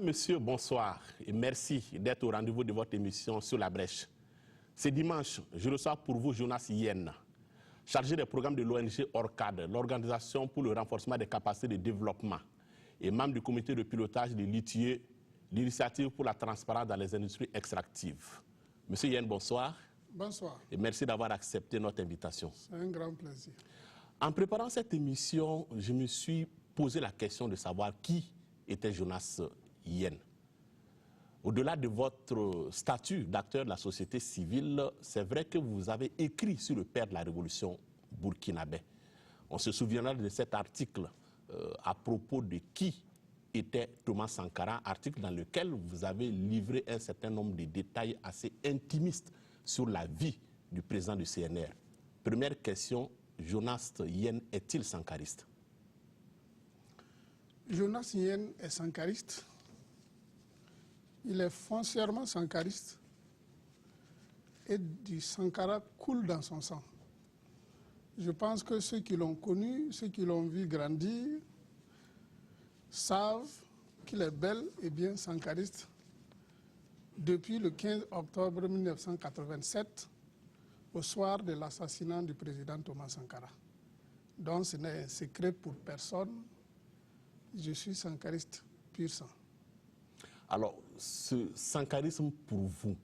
Monsieur, bonsoir et merci d'être au rendez-vous de votre émission Sur la brèche. Ce dimanche, je reçois pour vous Jonas Yen, chargé des programmes de l'ONG ORCAD, l'Organisation pour le renforcement des capacités de développement, et membre du comité de pilotage de l'ITIE, l'initiative pour la transparence dans les industries extractives. Monsieur Yen, bonsoir. Bonsoir. Et merci d'avoir accepté notre invitation. C'est un grand plaisir. En préparant cette émission, je me suis posé la question de savoir qui était Jonas Yen. Au-delà de votre statut d'acteur de la société civile, c'est vrai que vous avez écrit sur le père de la révolution burkinabé. On se souviendra de cet article à propos de qui était Thomas Sankara, article dans lequel vous avez livré un certain nombre de détails assez intimistes sur la vie du président du CNR. Première question, Jonas Yen est-il sankariste? Jonas Yen est sankariste. Il est foncièrement sankariste. Et du Sankara coule dans son sang. Je pense que ceux qui l'ont connu, ceux qui l'ont vu grandir, savent qu'il est bel et bien sankariste depuis le 15 octobre 1987, au soir de l'assassinat du président Thomas Sankara. Donc ce n'est un secret pour personne. Je suis sankariste pur sang. Alors, ce sankarisme pour vous,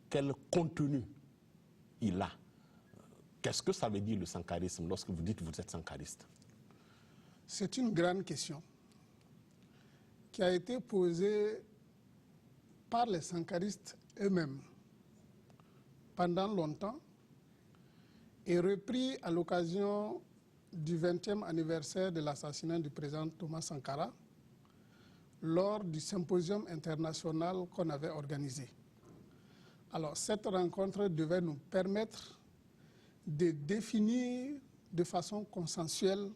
quel contenu il a? Qu'est-ce que ça veut dire le sankarisme lorsque vous dites que vous êtes sankariste? C'est une grande question qui a été posée par les sankaristes eux-mêmes pendant longtemps et repris à l'occasion du 20e anniversaire de l'assassinat du président Thomas Sankara lors du symposium international qu'on avait organisé. Alors, cette rencontre devait nous permettre de définir de façon consensuelle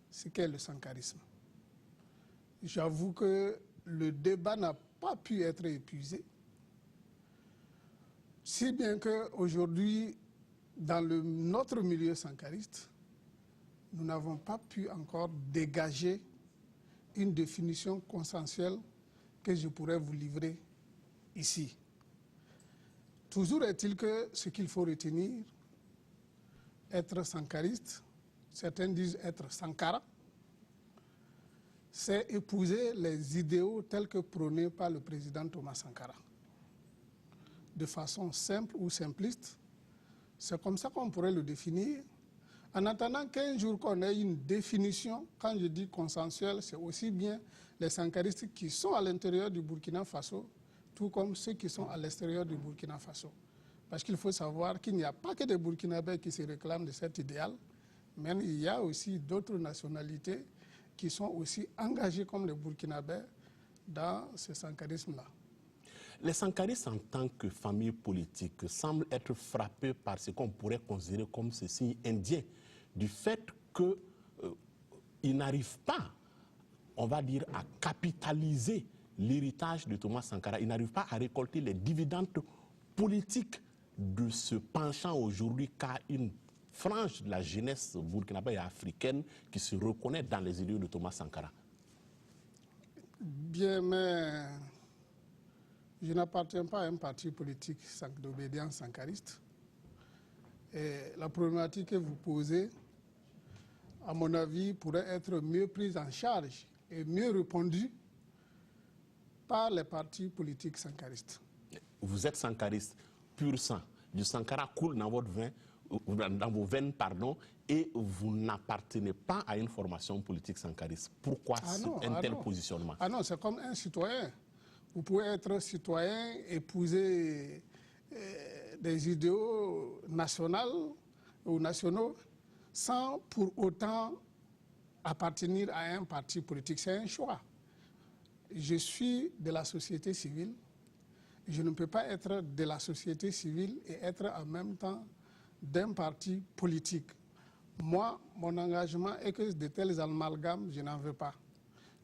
ce qu'est le sankarisme. J'avoue que le débat n'a pas pu être épuisé, si bien qu'aujourd'hui, dans notre milieu sankariste, nous n'avons pas pu encore dégager une définition consensuelle que je pourrais vous livrer ici. Toujours est-il que ce qu'il faut retenir, être sankariste, certains disent être Sankara, c'est épouser les idéaux tels que prônés par le président Thomas Sankara. De façon simple ou simpliste, c'est comme ça qu'on pourrait le définir. En attendant qu'un jour qu'on ait une définition, quand je dis consensuelle, c'est aussi bien les sankaristes qui sont à l'intérieur du Burkina Faso, tout comme ceux qui sont à l'extérieur du Burkina Faso. Parce qu'il faut savoir qu'il n'y a pas que des Burkinabés qui se réclament de cet idéal, mais il y a aussi d'autres nationalités qui sont aussi engagées comme les Burkinabés dans ce sankarisme-là. Les sankaristes en tant que famille politique semblent être frappés par ce qu'on pourrait considérer comme ce signe indien du fait qu'ils n'arrivent pas, on va dire, à capitaliser l'héritage de Thomas Sankara. Ils n'arrivent pas à récolter les dividendes politiques de ce penchant aujourd'hui qu'a une frange de la jeunesse burkinabé et africaine qui se reconnaît dans les idéaux de Thomas Sankara. Bien, mais je n'appartiens pas à un parti politique d'obédience sankariste. Et la problématique que vous posez, à mon avis, pourrait être mieux prise en charge et mieux répondue par les partis politiques sankaristes. Vous êtes sankariste pur sang. Du Sankara coule dans votre vin, dans vos veines, pardon, et vous n'appartenez pas à une formation politique sankariste. Pourquoi un tel positionnement? Ah non, c'est comme un citoyen. Vous pouvez être citoyen, épouser des idéaux nationaux ou nationaux sans pour autant appartenir à un parti politique. C'est un choix. Je suis de la société civile. Je ne peux pas être de la société civile et être en même temps d'un parti politique. Moi, mon engagement est que de tels amalgames, je n'en veux pas.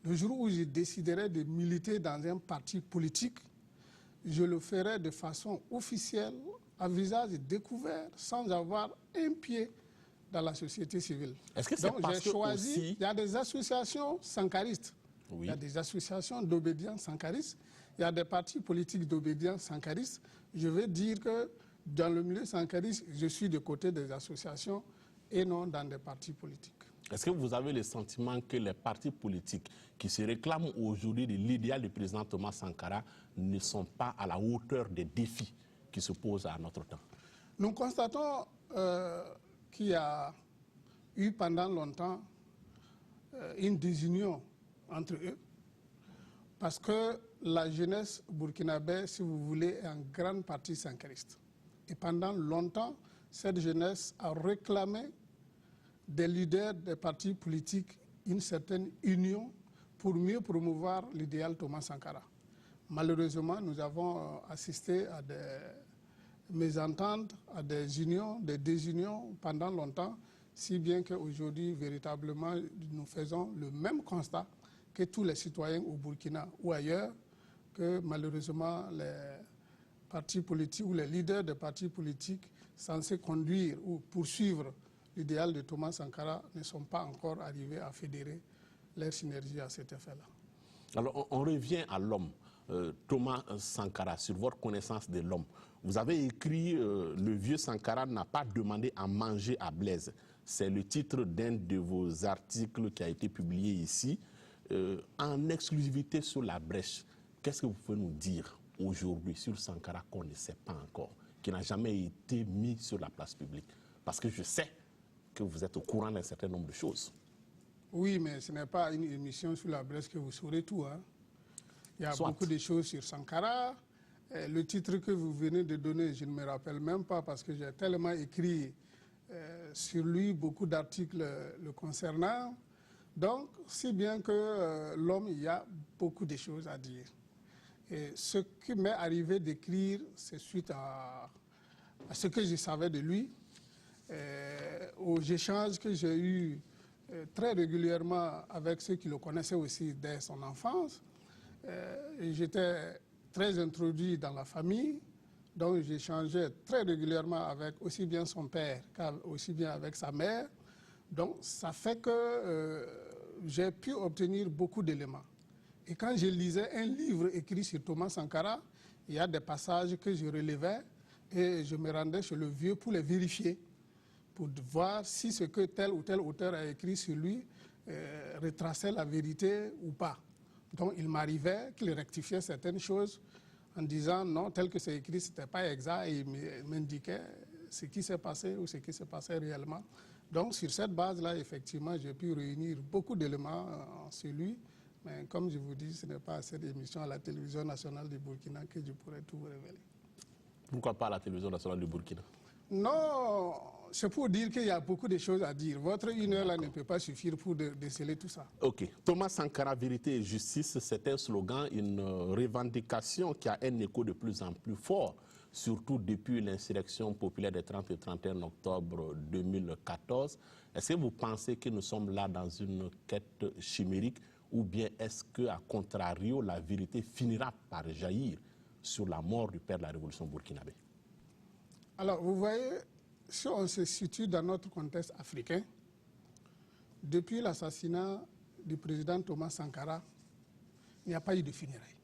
Le jour où je déciderai de militer dans un parti politique, je le ferai de façon officielle, à visage découvert, sans avoir un pied dans la société civile. Est-ce que c'est parce j'ai choisi, aussi... il y a des associations sankaristes Oui. Il y a des associations d'obédience sankariste, il y a des partis politiques d'obédience sankariste. Je veux dire que dans le milieu sankariste, je suis du côté des associations et non dans des partis politiques. Est-ce que vous avez le sentiment que les partis politiques qui se réclament aujourd'hui de l'idéal du président Thomas Sankara ne sont pas à la hauteur des défis qui se posent à notre temps? Nous constatons qu'il y a eu pendant longtemps une désunion entre eux, parce que la jeunesse burkinabé, si vous voulez, est en grande partie sankariste. Et pendant longtemps, cette jeunesse a réclamé des leaders des partis politiques une certaine union pour mieux promouvoir l'idéal Thomas Sankara. Malheureusement, nous avons assisté à des mésententes, à des unions, des désunions pendant longtemps, si bien qu'aujourd'hui, véritablement, nous faisons le même constat que tous les citoyens au Burkina ou ailleurs, que malheureusement, les partis politiques ou les leaders des partis politiques censés conduire ou poursuivre l'idéal de Thomas Sankara ne sont pas encore arrivés à fédérer leur synergie à cet effet-là. Alors, on revient à l'homme. Thomas Sankara, sur votre connaissance de l'homme. Vous avez écrit le vieux Sankara n'a pas demandé à manger à Blaise. C'est le titre d'un de vos articles qui a été publié ici, en exclusivité sur la brèche. Qu'est-ce que vous pouvez nous dire aujourd'hui sur Sankara qu'on ne sait pas encore, qui n'a jamais été mis sur la place publique? Parce que je sais que vous êtes au courant d'un certain nombre de choses. Oui, mais ce n'est pas une émission sur la brèche que vous saurez tout. Hein. Il y a Soit. beaucoup de choses sur Sankara. Le titre que vous venez de donner, je ne me rappelle même pas parce que j'ai tellement écrit sur lui beaucoup d'articles le concernant. Donc, si bien que l'homme, il y a beaucoup de choses à dire. Et ce qui m'est arrivé d'écrire, c'est suite à ce que je savais de lui, aux échanges que j'ai eus très régulièrement avec ceux qui le connaissaient aussi dès son enfance. J'étais très introduit dans la famille, donc j'échangeais très régulièrement avec aussi bien son père qu'aussi bien avec sa mère. Donc ça fait que j'ai pu obtenir beaucoup d'éléments. Et quand je lisais un livre écrit sur Thomas Sankara, il y a des passages que je relevais et je me rendais chez le vieux pour les vérifier, pour voir si ce que tel ou tel auteur a écrit sur lui retraçait la vérité ou pas. Donc il m'arrivait qu'il rectifiait certaines choses en disant non, tel que c'est écrit, ce n'était pas exact, et il m'indiquait ce qui s'est passé ou ce qui s'est passé réellement. Donc sur cette base-là, effectivement, j'ai pu réunir beaucoup d'éléments sur lui, mais comme je vous dis, ce n'est pas à cette émission à la télévision nationale du Burkina que je pourrais tout vous révéler. Pourquoi pas à la télévision nationale du Burkina? Non, c'est pour dire qu'il y a beaucoup de choses à dire. Votre une heure là ne peut pas suffire pour déceler tout ça. Ok. Thomas Sankara, vérité et justice, c'est un slogan, une revendication qui a un écho de plus en plus fort, surtout depuis l'insurrection populaire des 30 et 31 octobre 2014. Est-ce que vous pensez que nous sommes là dans une quête chimérique, ou bien est-ce qu'à contrario, la vérité finira par jaillir sur la mort du père de la révolution burkinabé? Alors, vous voyez, si on se situe dans notre contexte africain, depuis l'assassinat du président Thomas Sankara, il n'y a pas eu de funérailles.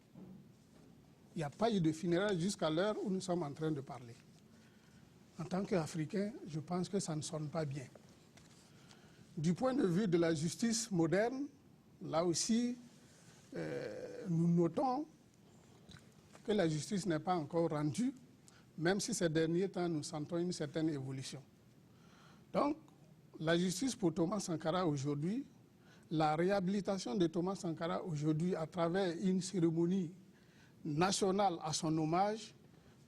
Il n'y a pas eu de funérailles jusqu'à l'heure où nous sommes en train de parler. En tant qu'Africain, je pense que ça ne sonne pas bien. Du point de vue de la justice moderne, là aussi, nous notons que la justice n'est pas encore rendue, même si ces derniers temps, nous sentons une certaine évolution. Donc, la justice pour Thomas Sankara aujourd'hui, la réhabilitation de Thomas Sankara aujourd'hui à travers une cérémonie nationale à son hommage,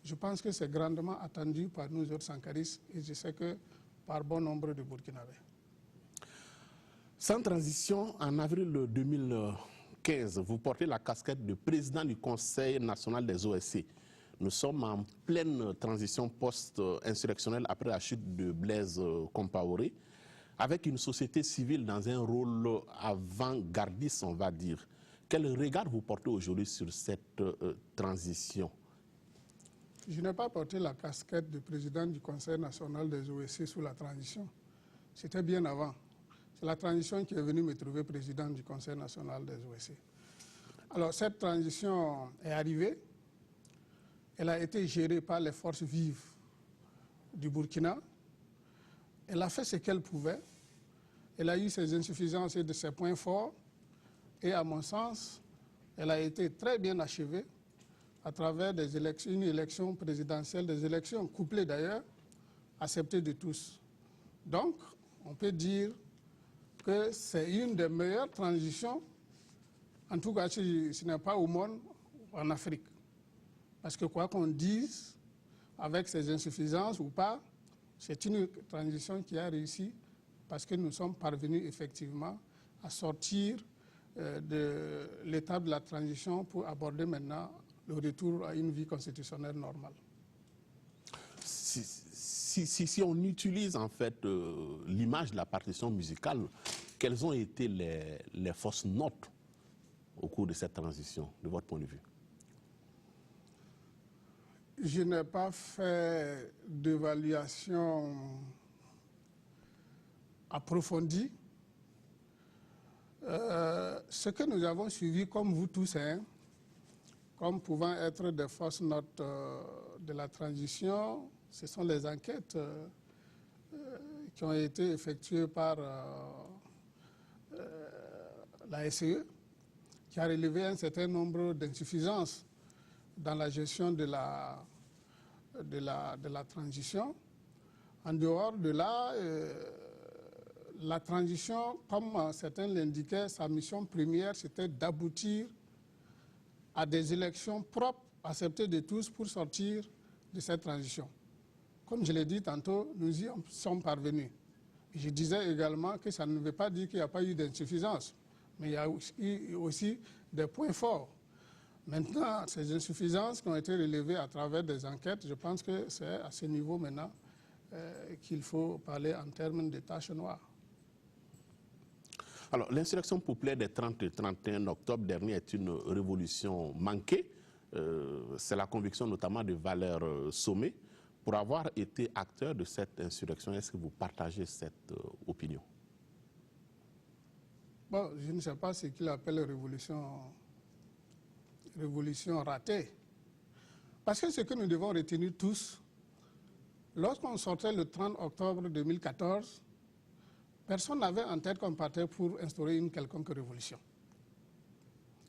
je pense que c'est grandement attendu par nous autres sankaristes et je sais que par bon nombre de Burkinabés. Sans transition, en avril 2015, vous portez la casquette de président du Conseil national des OSC. Nous sommes en pleine transition post-insurrectionnelle après la chute de Blaise Compaoré, avec une société civile dans un rôle avant-gardiste, on va dire. Quel regard vous portez aujourd'hui sur cette transition? Je n'ai pas porté la casquette de président du Conseil national des OSC sous la transition. C'était bien avant. C'est la transition qui est venue me trouver président du Conseil national des OSC. Alors, cette transition est arrivée. Elle a été gérée par les forces vives du Burkina. Elle a fait ce qu'elle pouvait. Elle a eu ses insuffisances et de ses points forts. Et à mon sens, elle a été très bien achevée à travers des élections, une élection présidentielle, des élections couplées d'ailleurs, acceptées de tous. Donc, on peut dire que c'est une des meilleures transitions, en tout cas si ce n'est pas au monde, en Afrique. Parce que quoi qu'on dise, avec ses insuffisances ou pas, c'est une transition qui a réussi parce que nous sommes parvenus effectivement à sortir de l'étape de la transition pour aborder maintenant le retour à une vie constitutionnelle normale. Si on utilise en fait l'image de la partition musicale, quelles ont été les fausses notes au cours de cette transition, de votre point de vue? Je n'ai pas fait d'évaluation approfondie. Ce que nous avons suivi, comme vous tous, comme pouvant être des fausses notes de la transition, ce sont les enquêtes qui ont été effectuées par la SCE, qui a relevé un certain nombre d'insuffisances dans la gestion de la transition. En dehors de là, la transition, comme certains l'indiquaient, sa mission première, c'était d'aboutir à des élections propres, acceptées de tous pour sortir de cette transition. Comme je l'ai dit tantôt, nous y sommes parvenus. Je disais également que ça ne veut pas dire qu'il n'y a pas eu d'insuffisance, mais il y a aussi des points forts. Maintenant, ces insuffisances qui ont été relevées à travers des enquêtes, je pense que c'est à ce niveau maintenant qu'il faut parler en termes de tâches noires. Alors, l'insurrection populaire des 30 et 31 octobre dernier est une révolution manquée. C'est la conviction notamment de Valère Sommet. Pour avoir été acteur de cette insurrection, est-ce que vous partagez cette opinion? Bon, je ne sais pas ce qu'il appelle révolution ratée. Parce que ce que nous devons retenir tous, lorsqu'on sortait le 30 octobre 2014, personne n'avait en tête qu'on partait pour instaurer une quelconque révolution.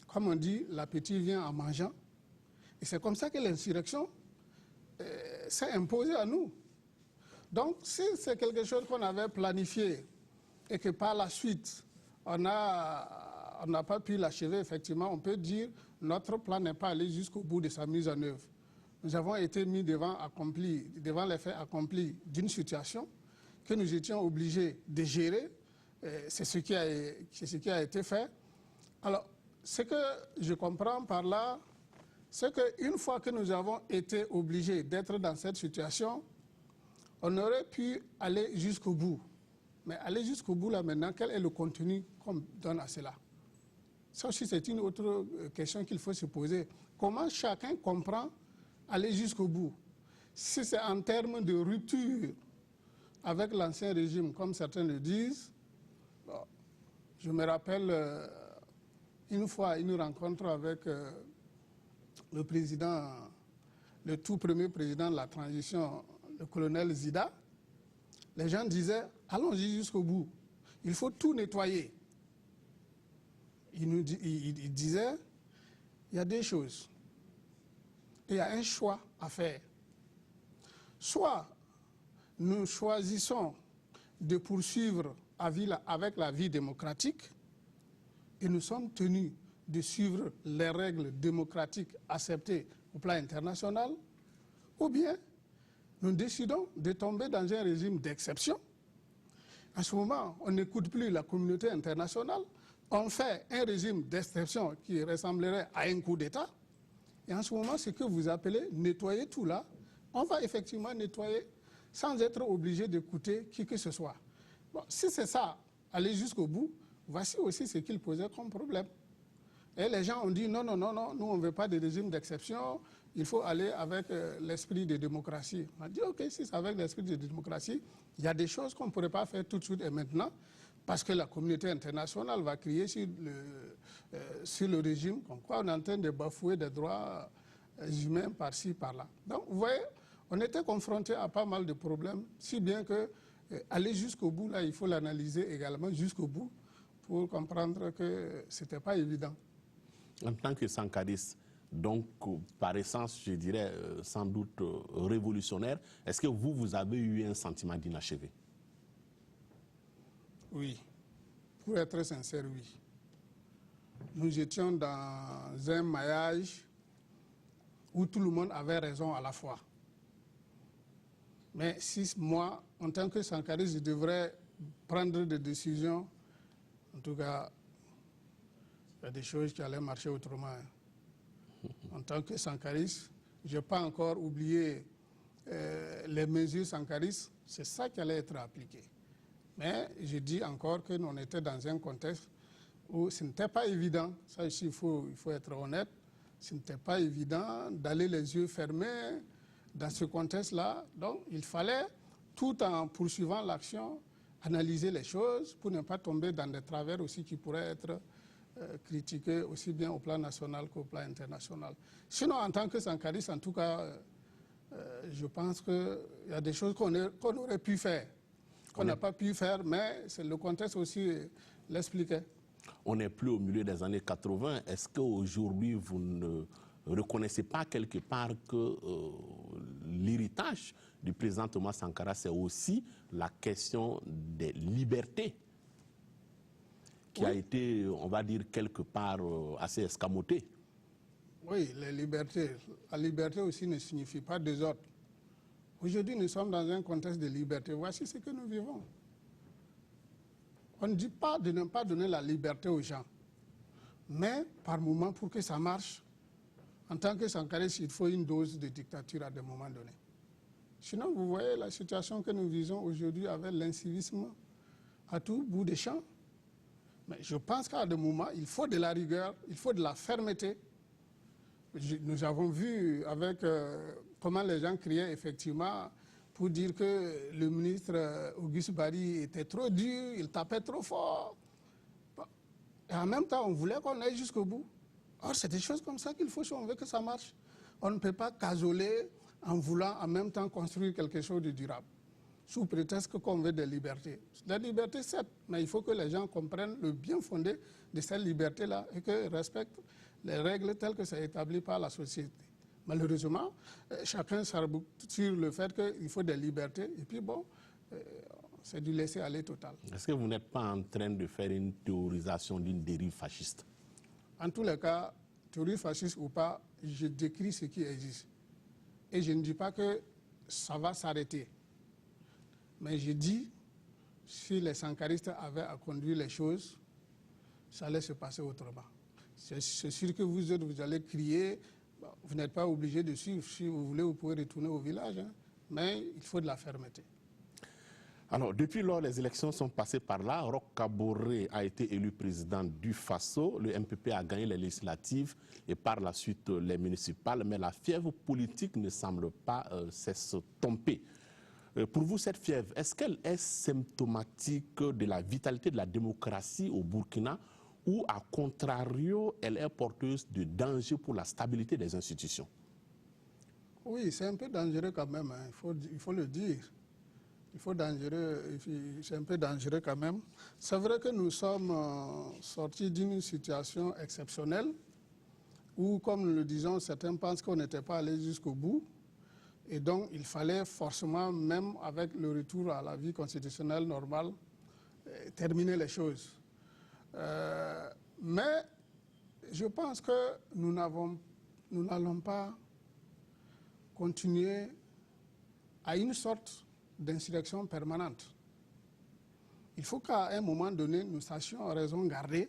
Comme on dit, l'appétit vient en mangeant. Et c'est comme ça que l'insurrection s'est imposée à nous. Donc, si c'est quelque chose qu'on avait planifié et que par la suite, on n'a pas pu l'achever, effectivement, on peut dire que notre plan n'est pas allé jusqu'au bout de sa mise en œuvre. Nous avons été mis devant les faits accomplis d'une situation que nous étions obligés de gérer. C'est ce qui a été fait. Alors, ce que je comprends par là, c'est qu'une fois que nous avons été obligés d'être dans cette situation, on aurait pu aller jusqu'au bout. Mais aller jusqu'au bout, là, maintenant, quel est le contenu qu'on donne à cela? Ça aussi, c'est une autre question qu'il faut se poser. Comment chacun comprend aller jusqu'au bout? Si c'est en termes de rupture avec l'ancien régime, comme certains le disent, bon, je me rappelle une fois une rencontre avec le président, le tout premier président de la transition, le colonel Zida. Les gens disaient, allons-y jusqu'au bout, il faut tout nettoyer. Il disait, il y a deux choses. Il y a un choix à faire. Soit nous choisissons de poursuivre avec la vie démocratique et nous sommes tenus de suivre les règles démocratiques acceptées au plan international, ou bien nous décidons de tomber dans un régime d'exception. À ce moment, on n'écoute plus la communauté internationale, on fait un régime d'exception qui ressemblerait à un coup d'État, et en ce moment, ce que vous appelez nettoyer tout là, on va effectivement nettoyer sans être obligé d'écouter qui que ce soit. Bon, si c'est ça, aller jusqu'au bout, voici aussi ce qu'il posait comme problème. Et les gens ont dit non, non, non, non, nous on ne veut pas de régime d'exception, il faut aller avec l'esprit de démocratie. On a dit ok, si c'est avec l'esprit de démocratie, il y a des choses qu'on ne pourrait pas faire tout de suite et maintenant, Parce que la communauté internationale va crier sur le régime, comme quoi on est en train de bafouer des droits humains par-ci, par-là. Donc, vous voyez, on était confronté à pas mal de problèmes, si bien que aller jusqu'au bout, là, il faut l'analyser également jusqu'au bout pour comprendre que ce n'était pas évident. En tant que sankariste, donc par essence, je dirais sans doute révolutionnaire, est-ce que vous avez eu un sentiment d'inachevé? Oui, pour être très sincère, oui. Nous étions dans un maillage où tout le monde avait raison à la fois. Mais si moi, en tant que sankariste, je devrais prendre des décisions, en tout cas, il y a des choses qui allaient marcher autrement. En tant que sankariste, je n'ai pas encore oublié les mesures sankaristes, c'est ça qui allait être appliqué. Mais je dis encore que nous étions dans un contexte où ce n'était pas évident, ça ici il faut être honnête, ce n'était pas évident d'aller les yeux fermés dans ce contexte-là. Donc il fallait, tout en poursuivant l'action, analyser les choses pour ne pas tomber dans des travers aussi qui pourraient être critiqués aussi bien au plan national qu'au plan international. Sinon, en tant que sankariste, en tout cas, je pense qu'il y a des choses qu'on aurait pu faire, qu'on n'a pas pu faire, mais le contexte aussi l'expliquait. On n'est plus au milieu des années 80. Est-ce qu'aujourd'hui, vous ne reconnaissez pas quelque part que l'héritage du président Thomas Sankara, c'est aussi la question des libertés qui a été, on va dire, quelque part assez escamotée? Oui, les libertés. La liberté aussi ne signifie pas désordre. Aujourd'hui, nous sommes dans un contexte de liberté. Voici ce que nous vivons. On ne dit pas de ne pas donner la liberté aux gens. Mais, par moment, pour que ça marche, en tant que sankariste, il faut une dose de dictature à des moments donnés. Sinon, vous voyez la situation que nous vivons aujourd'hui avec l'incivisme à tout bout des champs. Mais je pense qu'à des moments, il faut de la rigueur, il faut de la fermeté. Nous avons vu avec comment les gens criaient effectivement pour dire que le ministre Auguste Bari était trop dur, il tapait trop fort. Et en même temps, on voulait qu'on aille jusqu'au bout. Or, c'est des choses comme ça qu'il faut si on veut que ça marche. On ne peut pas cajoler en voulant en même temps construire quelque chose de durable, sous prétexte qu'on veut des libertés. La liberté, certes, mais il faut que les gens comprennent le bien fondé de cette liberté-là et qu'ils respectent les règles telles que c'est établi par la société. Malheureusement, chacun s'arc-boute sur le fait qu'il faut des libertés et puis bon, c'est du laisser aller total. Est-ce que vous n'êtes pas en train de faire une théorisation d'une dérive fasciste? En tous les cas, théorie fasciste ou pas, je décris ce qui existe. Et je ne dis pas que ça va s'arrêter. Mais je dis, si les sankaristes avaient à conduire les choses, ça allait se passer autrement. C'est sûr que vous autres, vous allez crier, vous n'êtes pas obligé de suivre. Si vous voulez, vous pouvez retourner au village, hein, mais il faut de la fermeté. Alors, depuis lors, les élections sont passées par là. Roch Kaboré a été élu président du Faso. Le MPP a gagné les législatives et par la suite les municipales. Mais la fièvre politique ne semble pas s'estomper. Pour vous, cette fièvre, est-ce qu'elle est symptomatique de la vitalité de la démocratie au Burkina ou, à contrario, elle est porteuse de danger pour la stabilité des institutions? Oui, c'est un peu dangereux quand même, hein. Il faut le dire. C'est un peu dangereux quand même. C'est vrai que nous sommes sortis d'une situation exceptionnelle où, comme nous le disons, certains pensent qu'on n'était pas allé jusqu'au bout. Et donc, il fallait forcément, même avec le retour à la vie constitutionnelle normale, terminer les choses. Mais je pense que nous n'allons pas continuer à une sorte d'insurrection permanente. Il faut qu'à un moment donné, nous sachions raison garder,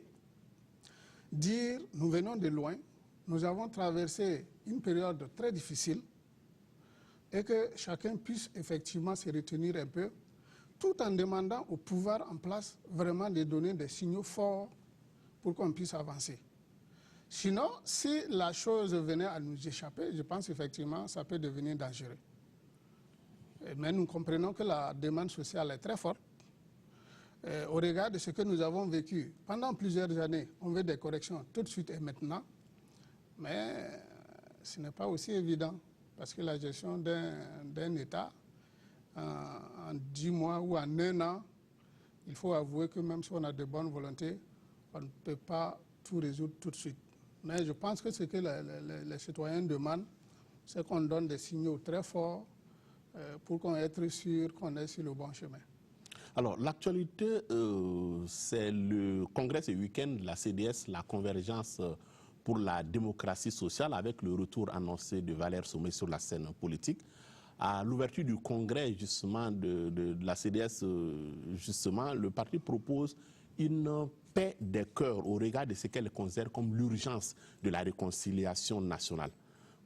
dire nous venons de loin, nous avons traversé une période très difficile et que chacun puisse effectivement se retenir un peu, tout en demandant au pouvoir en place vraiment de donner des signaux forts pour qu'on puisse avancer. Sinon, si la chose venait à nous échapper, je pense effectivement que ça peut devenir dangereux. Mais nous comprenons que la demande sociale est très forte. au regard de ce que nous avons vécu pendant plusieurs années. On veut des corrections tout de suite et maintenant, mais ce n'est pas aussi évident parce que la gestion d'un État en 10 mois ou en 1 an, il faut avouer que même si on a de bonnes volontés, on ne peut pas tout résoudre tout de suite. Mais je pense que ce que les citoyens demandent, c'est qu'on donne des signaux très forts pour qu'on soit sûr qu'on est sur le bon chemin. Alors, l'actualité, c'est le congrès ce week-end, la CDS, la convergence pour la démocratie sociale, avec le retour annoncé de Valère Sommet sur la scène politique. À l'ouverture du congrès, justement, de la CDS, justement, le parti propose une paix des cœurs au regard de ce qu'elle considère comme l'urgence de la réconciliation nationale.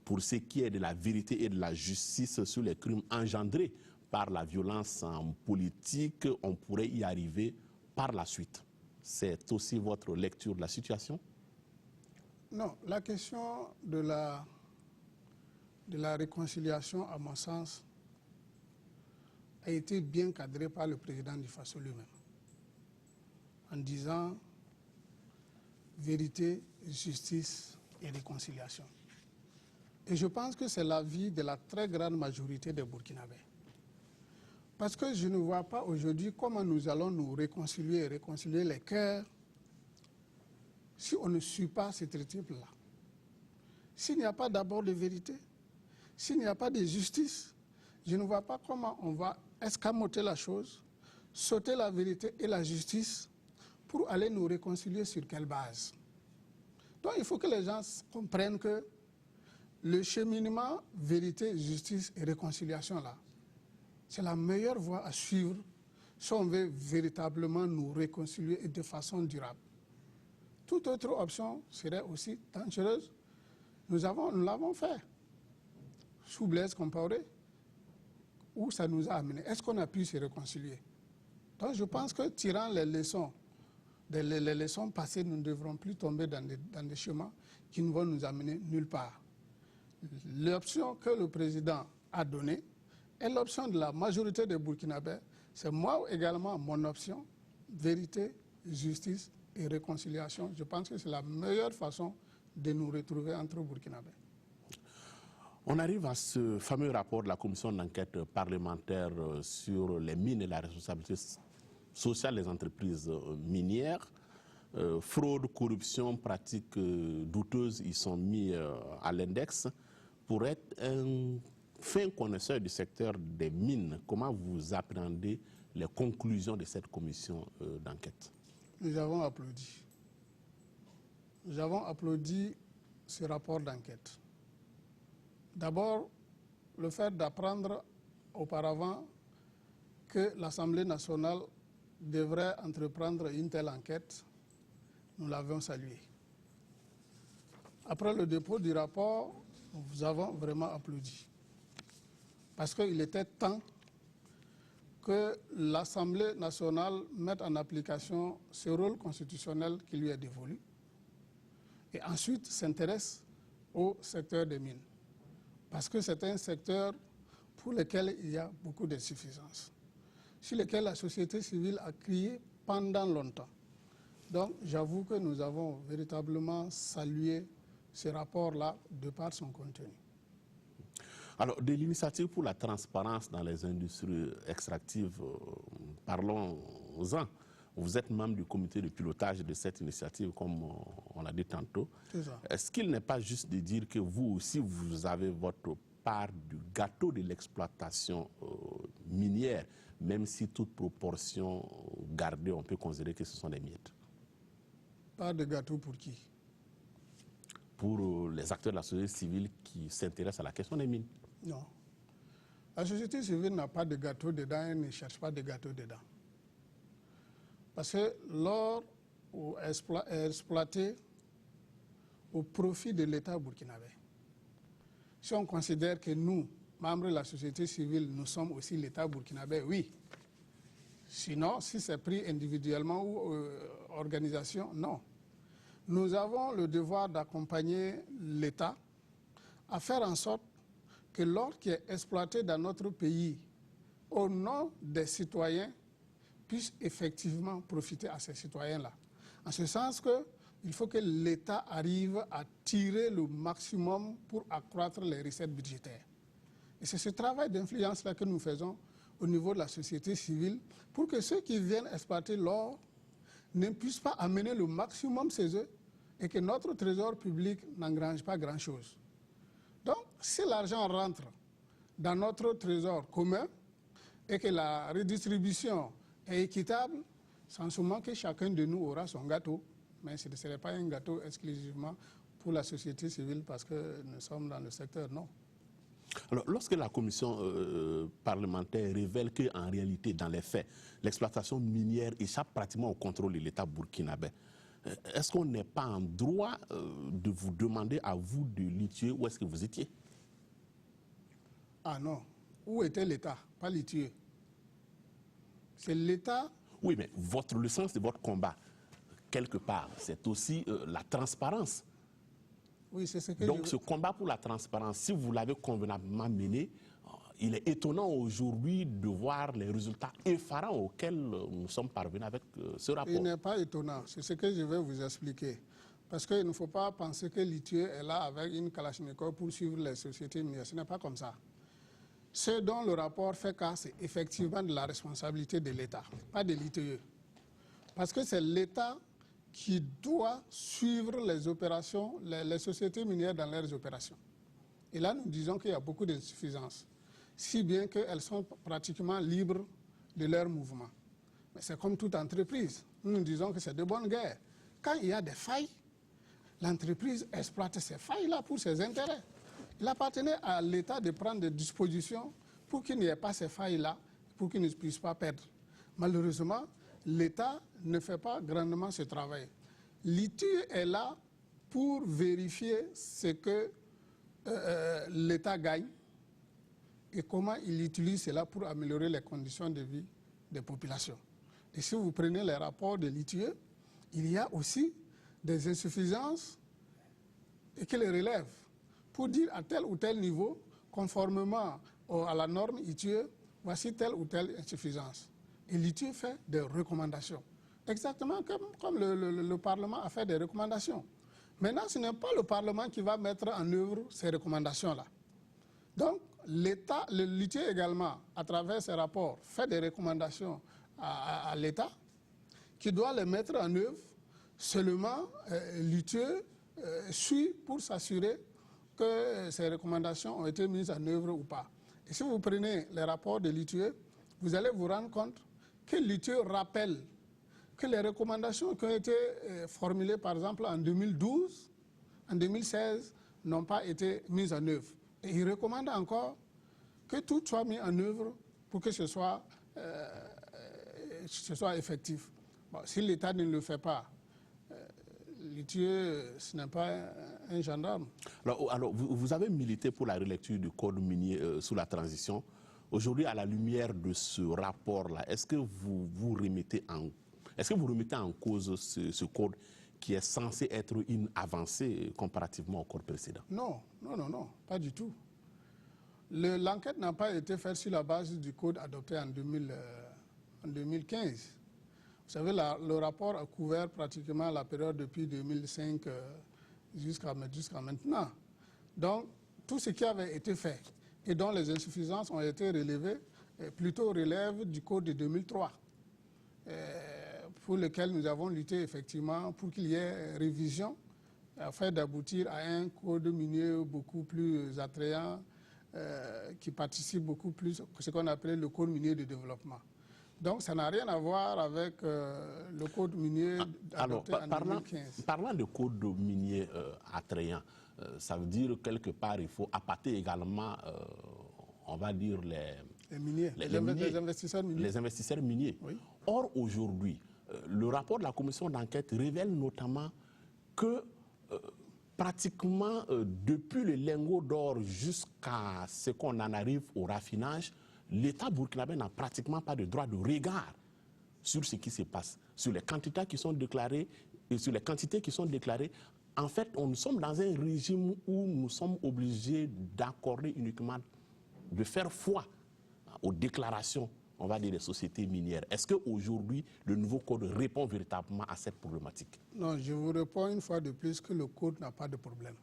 Pour ce qui est de la vérité et de la justice sur les crimes engendrés par la violence en politique, on pourrait y arriver par la suite. C'est aussi votre lecture de la situation? Non, la question de la réconciliation, à mon sens, a été bien cadrée par le président du Faso lui-même, en disant vérité, justice et réconciliation. Et je pense que c'est l'avis de la très grande majorité des Burkinabés. Parce que je ne vois pas aujourd'hui comment nous allons nous réconcilier et réconcilier les cœurs si on ne suit pas ces traités-là. S'il n'y a pas d'abord de vérité, s'il n'y a pas de justice, je ne vois pas comment on va escamoter la chose, sauter la vérité et la justice pour aller nous réconcilier sur quelle base. Donc il faut que les gens comprennent que le cheminement vérité, justice et réconciliation là, c'est la meilleure voie à suivre si on veut véritablement nous réconcilier et de façon durable. Toute autre option serait aussi dangereuse. Nous l'avons fait sous Blaise Compaoré, où ça nous a amené. Est-ce qu'on a pu se réconcilier? Donc je pense que tirant les leçons passées, nous ne devrons plus tomber dans des chemins qui ne vont nous amener nulle part. L'option que le président a donnée est l'option de la majorité des Burkinabés. C'est moi également mon option, vérité, justice et réconciliation. Je pense que c'est la meilleure façon de nous retrouver entre Burkinabés. On arrive à ce fameux rapport de la commission d'enquête parlementaire sur les mines et la responsabilité sociale des entreprises minières. Fraude, corruption, pratiques douteuses, ils sont mis à l'index. Pour être un fin connaisseur du secteur des mines, comment vous appréhendez les conclusions de cette commission d'enquête? Nous avons applaudi. Nous avons applaudi ce rapport d'enquête. D'abord, le fait d'apprendre auparavant que l'Assemblée nationale devrait entreprendre une telle enquête, nous l'avions salué. Après le dépôt du rapport, nous avons vraiment applaudi. Parce qu'il était temps que l'Assemblée nationale mette en application ce rôle constitutionnel qui lui est dévolu et ensuite s'intéresse au secteur des mines. Parce que c'est un secteur pour lequel il y a beaucoup d'insuffisances, sur lequel la société civile a crié pendant longtemps. Donc j'avoue que nous avons véritablement salué ce rapport-là de par son contenu. Alors, de l'initiative pour la transparence dans les industries extractives, parlons-en. Vous êtes membre du comité de pilotage de cette initiative, comme on l'a dit tantôt. Est-ce qu'il n'est pas juste de dire que vous aussi, vous avez votre part du gâteau de l'exploitation minière, même si toute proportion gardée, on peut considérer que ce sont des miettes? Part de gâteau pour qui? Pour les acteurs de la société civile qui s'intéressent à la question des mines. Non. La société civile n'a pas de gâteau dedans, elle ne cherche pas de gâteau dedans. Parce que l'or est exploité au profit de l'État burkinabé. Si on considère que nous, membres de la société civile, nous sommes aussi l'État burkinabé, oui. Sinon, si c'est pris individuellement ou organisation, non. Nous avons le devoir d'accompagner l'État à faire en sorte que l'or qui est exploité dans notre pays au nom des citoyens puisse effectivement profiter à ces citoyens-là. En ce sens qu'il faut que l'État arrive à tirer le maximum pour accroître les recettes budgétaires. Et c'est ce travail d'influence-là que nous faisons au niveau de la société civile pour que ceux qui viennent exploiter l'or ne puissent pas amener le maximum chez eux et que notre trésor public n'engrange pas grand-chose. Donc, si l'argent rentre dans notre trésor commun et que la redistribution est équitable, sans seulement que chacun de nous aura son gâteau, mais ce ne serait pas un gâteau exclusivement pour la société civile parce que nous sommes dans le secteur, non. Alors, lorsque la commission parlementaire révèle qu'en réalité, dans les faits, l'exploitation minière échappe pratiquement au contrôle de l'État burkinabé, est-ce qu'on n'est pas en droit de vous demander à vous de lituer où est-ce que vous étiez? Ah non, où était l'État, pas lituer. C'est l'État. Oui, mais le sens de votre combat, quelque part, c'est aussi la transparence. Oui, c'est ce que donc ce combat pour la transparence, si vous l'avez convenablement mené, il est étonnant aujourd'hui de voir les résultats effarants auxquels nous sommes parvenus avec ce rapport. Il n'est pas étonnant, c'est ce que je vais vous expliquer. Parce qu'il ne faut pas penser que l'ITIE est là avec une Kalachnikov pour suivre les sociétés minières. Ce n'est pas comme ça. Ce dont le rapport fait cas, c'est effectivement de la responsabilité de l'État, pas de l'ITIE. Parce que c'est l'État qui doit suivre les opérations, les sociétés minières dans leurs opérations. Et là, nous disons qu'il y a beaucoup d'insuffisances, si bien qu'elles sont pratiquement libres de leur mouvement. Mais c'est comme toute entreprise. Nous disons que c'est de bonne guerre. Quand il y a des failles, l'entreprise exploite ces failles-là pour ses intérêts. Il appartenait à l'État de prendre des dispositions pour qu'il n'y ait pas ces failles-là, pour qu'il ne puisse pas perdre. Malheureusement, l'État ne fait pas grandement ce travail. L'ITIE est là pour vérifier ce que l'État gagne et comment il utilise cela pour améliorer les conditions de vie des populations. Et si vous prenez les rapports de l'ITIE, il y a aussi des insuffisances et qui les relèvent pour dire à tel ou tel niveau, conformément à la norme ITIE, voici telle ou telle insuffisance. Et l'ITIE fait des recommandations, exactement comme le Parlement a fait des recommandations. Maintenant, ce n'est pas le Parlement qui va mettre en œuvre ces recommandations-là. Donc, l'État, l'ITIE également, à travers ses rapports, fait des recommandations à l'État qui doit les mettre en œuvre. Seulement, l'ITIE suit pour s'assurer que ces recommandations ont été mises en œuvre ou pas. Et si vous prenez les rapports de l'ITIE, vous allez vous rendre compte que l'ITIE rappelle que les recommandations qui ont été formulées, par exemple, en 2012, en 2016, n'ont pas été mises en œuvre. Et il recommande encore que tout soit mis en œuvre pour que ce soit effectif. Bon, si l'État ne le fait pas, l'ITIE, ce n'est pas un gendarme. Alors vous avez milité pour la relecture du code minier sous la transition. Aujourd'hui, à la lumière de ce rapport-là, est-ce que vous remettez en cause ce code qui est censé être une avancée comparativement au code précédent? Non, pas du tout. L'enquête n'a pas été faite sur la base du code adopté en 2015. Vous savez, le rapport a couvert pratiquement la période depuis 2005 jusqu'à maintenant. Donc, tout ce qui avait été fait et dont les insuffisances ont été relevées, plutôt relève du code de 2003, pour lequel nous avons lutté effectivement pour qu'il y ait révision afin d'aboutir à un code minier beaucoup plus attrayant, qui participe beaucoup plus à ce qu'on appelait le code minier de développement. Donc, ça n'a rien à voir avec le code minier adopté en 2015. Parlant de code minier attrayant, ça veut dire quelque part il faut appâter également, on va dire, les investisseurs miniers. Les investisseurs miniers. Oui. Or, aujourd'hui, le rapport de la commission d'enquête révèle notamment que pratiquement depuis le lingot d'or jusqu'à ce qu'on en arrive au raffinage, l'État burkinabé n'a pratiquement pas de droit de regard sur ce qui se passe, sur les quantités qui sont déclarées et sur les quantités qui sont déclarées. En fait, nous sommes dans un régime où nous sommes obligés d'accorder uniquement, de faire foi aux déclarations on va dire, des sociétés minières. Est-ce qu'aujourd'hui, le nouveau code répond véritablement à cette problématique? Non, je vous réponds une fois de plus que le code n'a pas de problème.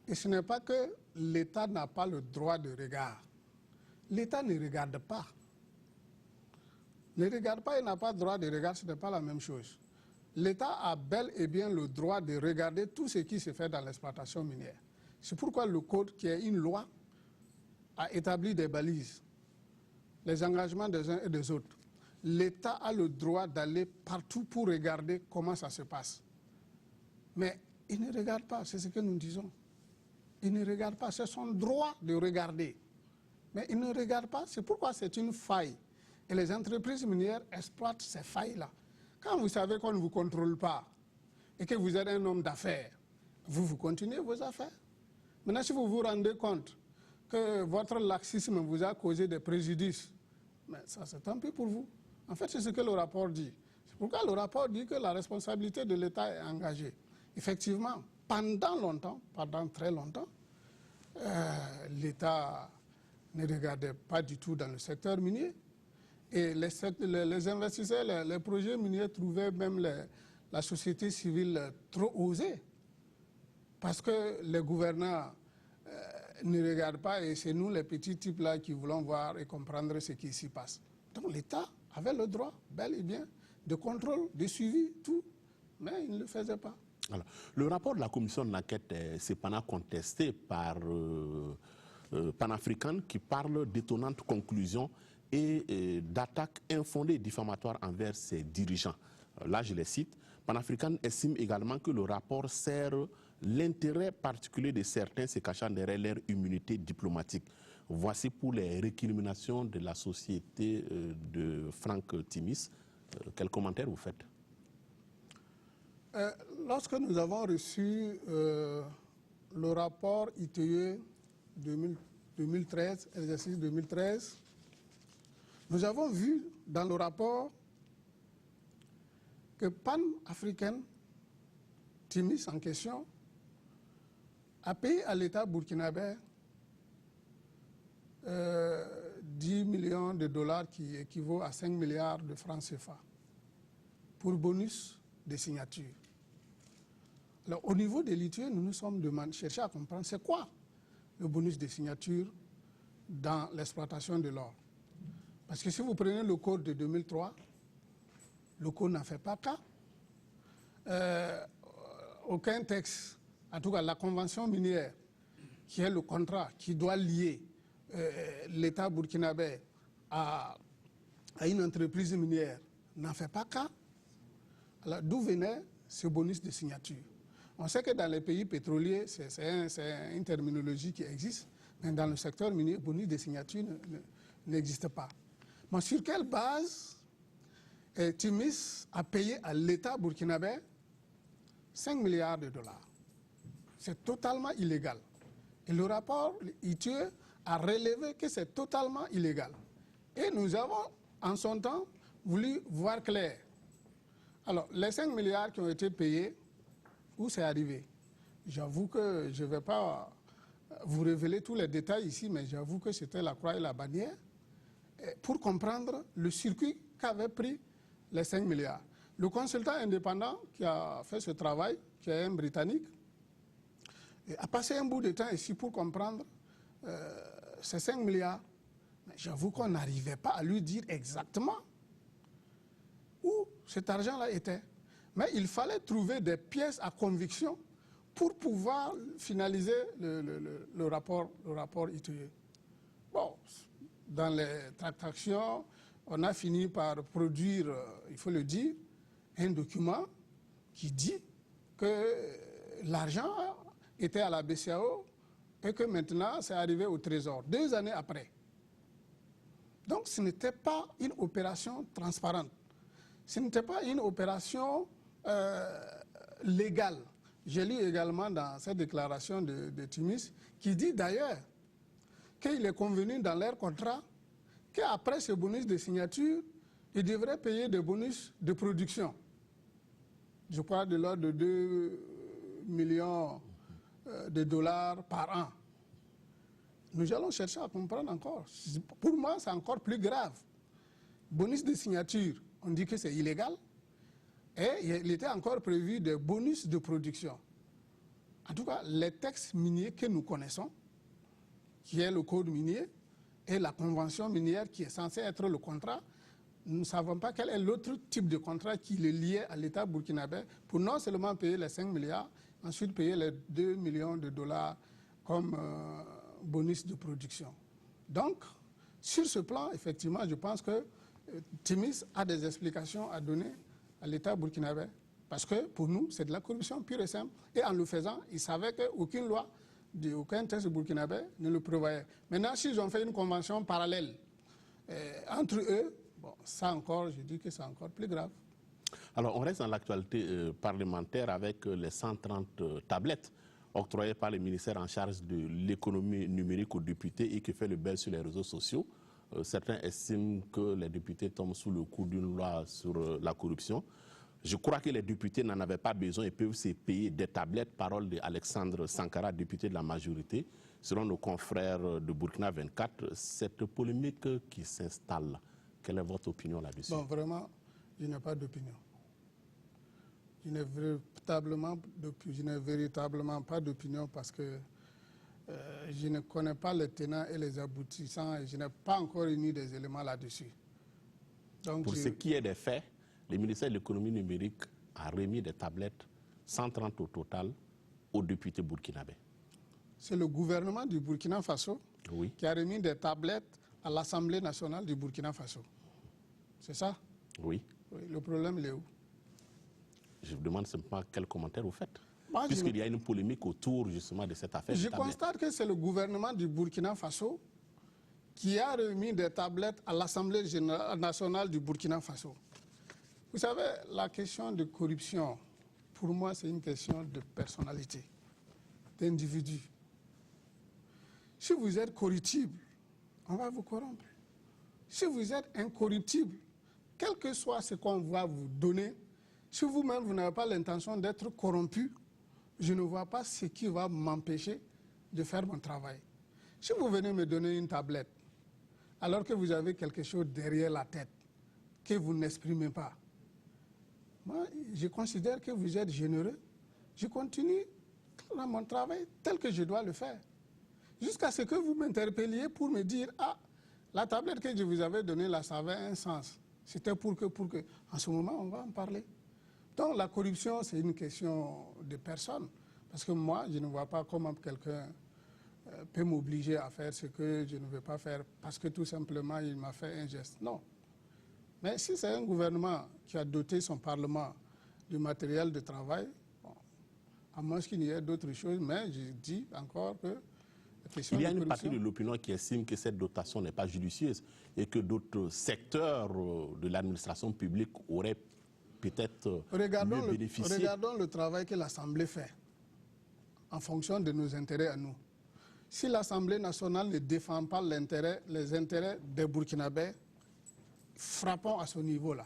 Et ce n'est pas que l'État n'a pas le droit de regard. L'État ne regarde pas. Ne regarde pas et n'a pas le droit de regard, ce n'est pas la même chose. L'État a bel et bien le droit de regarder tout ce qui se fait dans l'exploitation minière. C'est pourquoi le code, qui est une loi, a établi des balises, les engagements des uns et des autres. L'État a le droit d'aller partout pour regarder comment ça se passe. Mais il ne regarde pas, c'est ce que nous disons. Il ne regarde pas, c'est son droit de regarder. Mais il ne regarde pas, c'est pourquoi c'est une faille. Et les entreprises minières exploitent ces failles-là. Quand vous savez qu'on ne vous contrôle pas et que vous êtes un homme d'affaires, vous continuez vos affaires. Maintenant, si vous vous rendez compte que votre laxisme vous a causé des préjudices, mais ça c'est tant pis pour vous. En fait, c'est ce que le rapport dit. C'est pourquoi le rapport dit que la responsabilité de l'État est engagée. Effectivement, pendant longtemps, pendant très longtemps, l'État ne regardait pas du tout dans le secteur minier. Et les investisseurs, les projets miniers trouvaient même la société civile trop osée. Parce que les gouvernants ne regardent pas et c'est nous les petits types là qui voulons voir et comprendre ce qui s'y passe. Donc l'État avait le droit, bel et bien, de contrôle, de suivi, tout, mais il ne le faisait pas. Alors, le rapport de la commission d'enquête est cependant contesté par Panafrican qui parle d'étonnantes conclusions et d'attaques infondées et diffamatoires envers ses dirigeants. Là, je les cite. Panafrican estime également que le rapport sert l'intérêt particulier de certains se cachant derrière leur immunité diplomatique. Voici pour les récriminations de la société de Franck Timis. Quel commentaire vous faites? Lorsque nous avons reçu le rapport ITE 2013, exercice 2013, nous avons vu dans le rapport que Pan-Africain Timis en question a payé à l'État burkinabé 10 millions de dollars qui équivaut à 5 milliards de francs CFA pour bonus de signature. Alors, au niveau des litiges, nous nous sommes cherchés à comprendre c'est quoi le bonus de signature dans l'exploitation de l'or. Parce que si vous prenez le code de 2003, le code n'en fait pas cas. Aucun texte, en tout cas la convention minière, qui est le contrat qui doit lier l'État burkinabé à une entreprise minière, n'en fait pas cas. Alors d'où venait ce bonus de signature? On sait que dans les pays pétroliers, c'est une terminologie qui existe, mais dans le secteur minier, le bonus de signature n'existe pas. Mais sur quelle base Timis a payé à l'État burkinabé 5 milliards de dollars? C'est totalement illégal. Et le rapport ITE a relevé que c'est totalement illégal. Et nous avons, en son temps, voulu voir clair. Alors, les 5 milliards qui ont été payés, où c'est arrivé? J'avoue que je ne vais pas vous révéler tous les détails ici, mais j'avoue que c'était la croix et la bannière pour comprendre le circuit qu'avaient pris les 5 milliards. Le consultant indépendant qui a fait ce travail, qui est un Britannique, a passé un bout de temps ici pour comprendre ces 5 milliards. Mais j'avoue qu'on n'arrivait pas à lui dire exactement où cet argent-là était. Mais il fallait trouver des pièces à conviction pour pouvoir finaliser le rapport ITE. Bon, dans les tractations, on a fini par produire, il faut le dire, un document qui dit que l'argent était à la BCAO et que maintenant c'est arrivé au Trésor, 2 années après. Donc ce n'était pas une opération transparente. Ce n'était pas une opération légale. J'ai lu également dans cette déclaration de Timis qui dit d'ailleurs qu'il est convenu dans leur contrat qu'après ce bonus de signature, ils devraient payer des bonus de production. Je crois de l'ordre de 2 millions de dollars par an. Nous allons chercher à comprendre encore. Pour moi, c'est encore plus grave. bonus de signature, on dit que c'est illégal. Et il était encore prévu des bonus de production. En tout cas, les textes miniers que nous connaissons, qui est le code minier, et la convention minière qui est censée être le contrat, nous ne savons pas quel est l'autre type de contrat qui le liait à l'État burkinabé pour non seulement payer les 5 milliards, ensuite payer les 2 millions de dollars comme bonus de production. Donc, sur ce plan, effectivement, je pense que Timis a des explications à donner à l'État burkinabé. Parce que pour nous, c'est de la corruption pure et simple. Et en le faisant, ils savaient qu'aucune loi, aucun texte burkinabé ne le prévoyait. Maintenant, s'ils ont fait une convention parallèle entre eux, bon, ça encore, je dis que c'est encore plus grave. Alors, on reste dans l'actualité parlementaire avec les 130 tablettes octroyées par le ministère en charge de l'économie numérique aux députés et qui fait le buzz sur les réseaux sociaux. Certains estiment que les députés tombent sous le coup d'une loi sur la corruption. Je crois que les députés n'en avaient pas besoin et peuvent se payer des tablettes. Parole d'Alexandre Sankara, député de la majorité. Selon nos confrères de Burkina 24, cette polémique qui s'installe, quelle est votre opinion là-dessus? Bon, vraiment, je n'ai pas d'opinion. Je n'ai véritablement pas d'opinion parce que je ne connais pas les tenants et les aboutissants et je n'ai pas encore réuni des éléments là-dessus. Pour ce qui est des faits, le ministère de l'économie numérique a remis des tablettes, 130 au total, aux députés burkinabés. C'est le gouvernement du Burkina Faso qui a remis des tablettes à l'Assemblée nationale du Burkina Faso. C'est ça? Oui. Le problème, il est où? Je vous demande simplement quel commentaire vous faites. Moi, puisqu'il y a une polémique autour justement de cette affaire. Je constate que c'est le gouvernement du Burkina Faso qui a remis des tablettes à l'Assemblée nationale du Burkina Faso. Vous savez, la question de corruption, pour moi, c'est une question de personnalité, d'individu. Si vous êtes corruptible, on va vous corrompre. Si vous êtes incorruptible, quel que soit ce qu'on va vous donner, si vous-même, vous n'avez pas l'intention d'être corrompu, je ne vois pas ce qui va m'empêcher de faire mon travail. Si vous venez me donner une tablette, alors que vous avez quelque chose derrière la tête, que vous n'exprimez pas, moi, je considère que vous êtes généreux. Je continue dans mon travail tel que je dois le faire. Jusqu'à ce que vous m'interpelliez pour me dire, ah, la tablette que je vous avais donnée, là, ça avait un sens. C'était pour que... En ce moment, on va en parler. Donc, la corruption, c'est une question de personne. Parce que moi, je ne vois pas comment quelqu'un peut m'obliger à faire ce que je ne veux pas faire parce que tout simplement, il m'a fait un geste. Non. Mais si c'est un gouvernement qui a doté son Parlement du matériel de travail, bon, à moins qu'il y ait d'autres choses, mais je dis encore que... Il y a une partie de l'opinion qui estime que cette dotation n'est pas judicieuse et que d'autres secteurs de l'administration publique auraient peut-être mieux bénéficié. Regardons le travail que l'Assemblée fait en fonction de nos intérêts à nous. Si l'Assemblée nationale ne défend pas les intérêts des Burkinabés, frappons à ce niveau-là.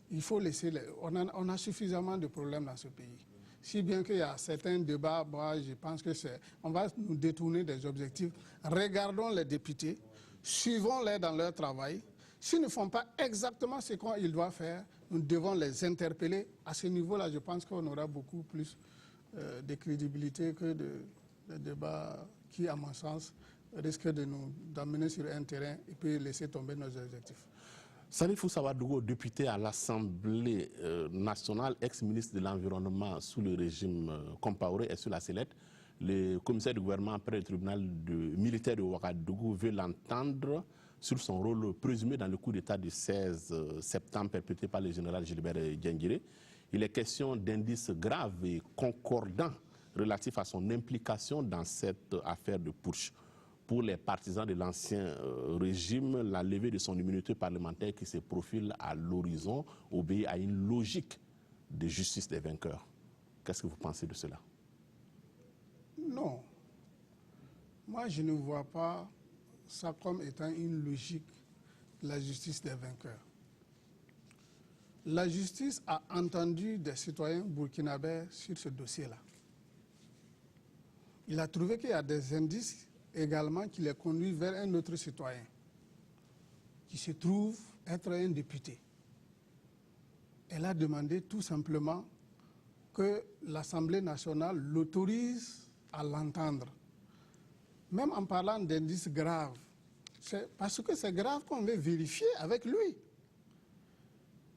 Il faut laisser... On a suffisamment de problèmes dans ce pays. Si bien qu'il y a certains débats, moi, je pense que on va nous détourner des objectifs. Regardons les députés, suivons-les dans leur travail. S'ils ne font pas exactement ce qu'ils doivent faire, nous devons les interpeller. À ce niveau-là, je pense qu'on aura beaucoup plus de crédibilité que de débats qui, à mon sens, risquent de nous d'amener sur un terrain et puis laisser tomber nos objectifs. Salifou Sawadougou, député à l'Assemblée nationale, ex-ministre de l'Environnement sous le régime Compaoré et sous la sellette, le commissaire du gouvernement après le tribunal militaire de Ouagadougou veut l'entendre sur son rôle présumé dans le coup d'État du 16 septembre perpétré par le général Gilbert Diendéré. Il est question d'indices graves et concordants relatifs à son implication dans cette affaire de putsch. Pour les partisans de l'ancien régime, la levée de son immunité parlementaire qui se profile à l'horizon obéit à une logique de justice des vainqueurs. Qu'est-ce que vous pensez de cela? Non. Moi, je ne vois pas ça comme étant une logique de la justice des vainqueurs. La justice a entendu des citoyens burkinabés sur ce dossier-là. Il a trouvé qu'il y a des indices également qui les conduisent vers un autre citoyen. qui se trouve être un député. Elle a demandé tout simplement que l'Assemblée nationale l'autorise à l'entendre. Même en parlant d'indices graves, c'est parce que c'est grave qu'on veut vérifier avec lui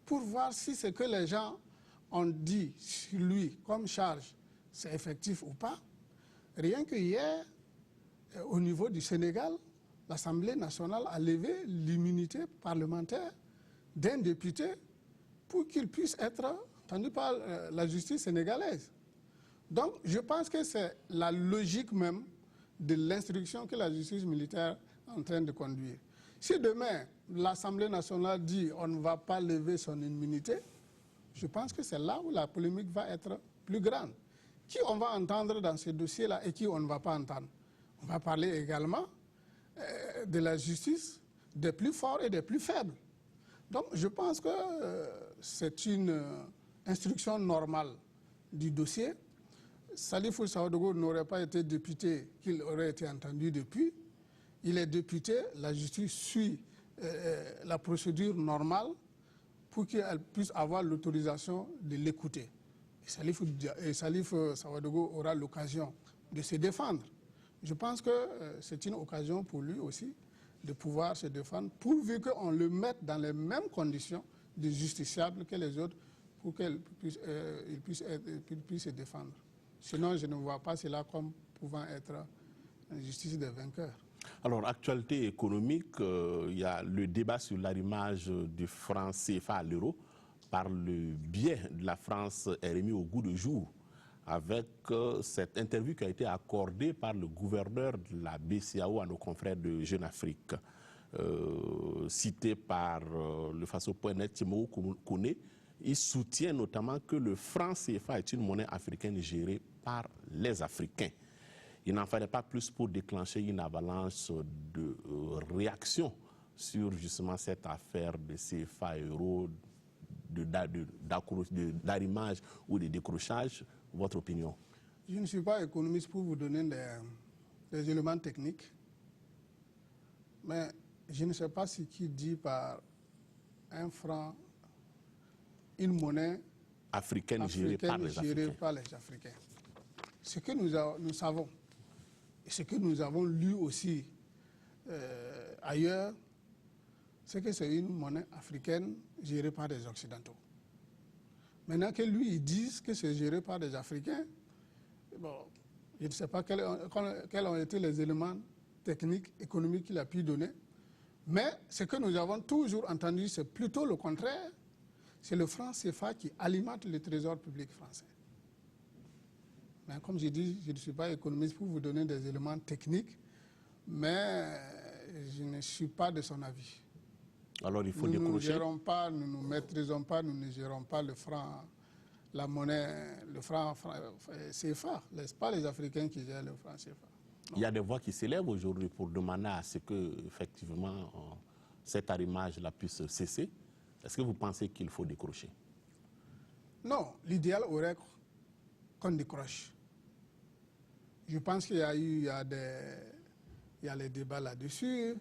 pour voir si ce que les gens ont dit sur lui comme charge, c'est effectif ou pas. Rien que hier, au niveau du Sénégal, l'Assemblée nationale a levé l'immunité parlementaire d'un député pour qu'il puisse être entendu par la justice sénégalaise. Donc, je pense que c'est la logique même de l'instruction que la justice militaire est en train de conduire. Si demain, l'Assemblée nationale dit on ne va pas lever son immunité, je pense que c'est là où la polémique va être plus grande. Qui on va entendre dans ce dossier-là et qui on ne va pas entendre? On va parler également de la justice des plus forts et des plus faibles. Donc, je pense que c'est une instruction normale du dossier. Salifou Saoudougou n'aurait pas été député qu'il aurait été entendu depuis. Il est député, la justice suit la procédure normale pour qu'elle puisse avoir l'autorisation de l'écouter. Et Salif Saoudougou aura l'occasion de se défendre. Je pense que c'est une occasion pour lui aussi de pouvoir se défendre, pourvu qu'on le mette dans les mêmes conditions de justiciable que les autres, pour qu'il puisse se défendre. Sinon, je ne vois pas cela comme pouvant être une justice des vainqueurs. Alors, actualité économique, il y a le débat sur l'arrimage du franc CFA à l'euro par le biais de la France est remis au goût du jour avec cette interview qui a été accordée par le gouverneur de la BCEAO à nos confrères de Jeune Afrique. Cité par le Faso.net, Timo Kone, il soutient notamment que le franc CFA est une monnaie africaine gérée par les Africains. Il n'en fallait pas plus pour déclencher une avalanche de réactions sur justement cette affaire de CFA euro, d'arrimage ou de décrochage. Votre opinion? Je ne suis pas économiste pour vous donner des éléments techniques, mais je ne sais pas ce qui dit par un franc, une monnaie africaine gérée par les Africains. Ce que nous savons, et ce que nous avons lu aussi ailleurs, c'est que c'est une monnaie africaine gérée par des Occidentaux. Maintenant que lui, ils disent que c'est géré par des Africains, bon, je ne sais pas quels ont été les éléments techniques, économiques qu'il a pu donner, mais ce que nous avons toujours entendu, c'est plutôt le contraire. C'est le franc CFA qui alimente le trésor public français. Mais comme je dis, je ne suis pas économiste pour vous donner des éléments techniques, mais je ne suis pas de son avis. Alors il faut nous décrocher. Nous ne maîtrisons pas, nous ne gérons pas le franc, la monnaie, le franc CFA. Ce pas les Africains qui gèrent le franc CFA. Non. Il y a des voix qui s'élèvent aujourd'hui pour demander à ce que, effectivement, cet arrimage-là puisse cesser. Est-ce que vous pensez qu'il faut décrocher? Non, l'idéal aurait qu'on décroche. Je pense qu'il y a eu, il y a les débats là-dessus.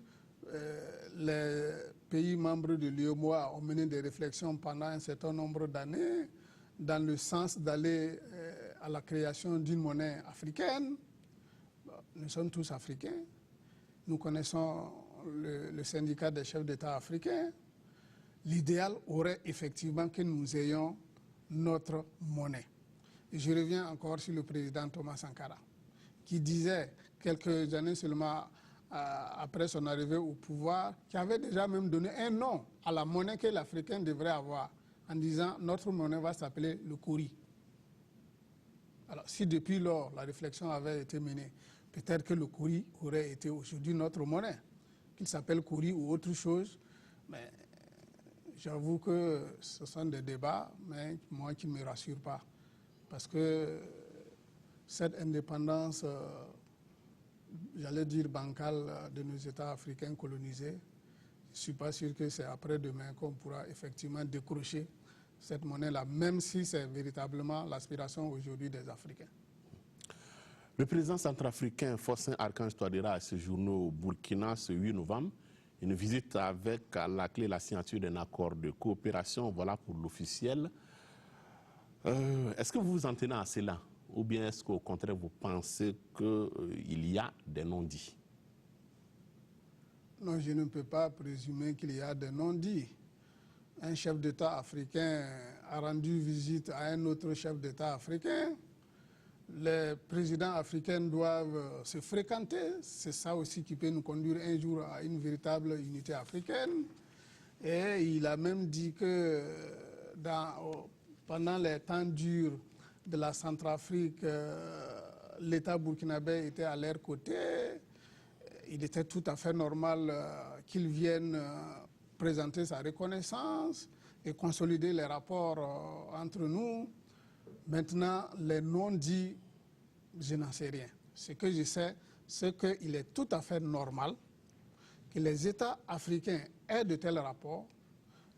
Les pays membres de l'UEMOA ont mené des réflexions pendant un certain nombre d'années dans le sens d'aller à la création d'une monnaie africaine. Nous sommes tous africains. Nous connaissons le syndicat des chefs d'État africains. L'idéal aurait effectivement que nous ayons notre monnaie. Et je reviens encore sur le président Thomas Sankara, qui disait quelques années seulement après son arrivée au pouvoir, qui avait déjà même donné un nom à la monnaie que l'Africain devrait avoir, en disant notre monnaie va s'appeler le Kouri. Alors si depuis lors la réflexion avait été menée, peut-être que le Kouri aurait été aujourd'hui notre monnaie, qu'il s'appelle Kouri ou autre chose, mais j'avoue que ce sont des débats, mais moi qui ne me rassure pas, parce que cette indépendance j'allais dire bancale de nos États africains colonisés, je ne suis pas sûr que c'est après-demain qu'on pourra effectivement décrocher cette monnaie-là, même si c'est véritablement l'aspiration aujourd'hui des Africains. Le président centrafricain Faustin Archange Touadéra a séjourné au Burkina ce 8 novembre. Une visite avec à la clé la signature d'un accord de coopération, voilà pour l'officiel. Est-ce que vous vous en tenez à cela? Ou bien est-ce qu'au contraire, vous pensez qu'il y a des non-dits? Non, je ne peux pas présumer qu'il y a des non-dits. Un chef d'État africain a rendu visite à un autre chef d'État africain. Les présidents africains doivent se fréquenter. C'est ça aussi qui peut nous conduire un jour à une véritable unité africaine. Et il a même dit que pendant les temps durs de la Centrafrique, l'État burkinabé était à leur côté. Il était tout à fait normal qu'ils viennent présenter sa reconnaissance et consolider les rapports entre nous. Maintenant, les non-dits, je n'en sais rien. Ce que je sais, c'est qu'il est tout à fait normal que les États africains aient de tels rapports,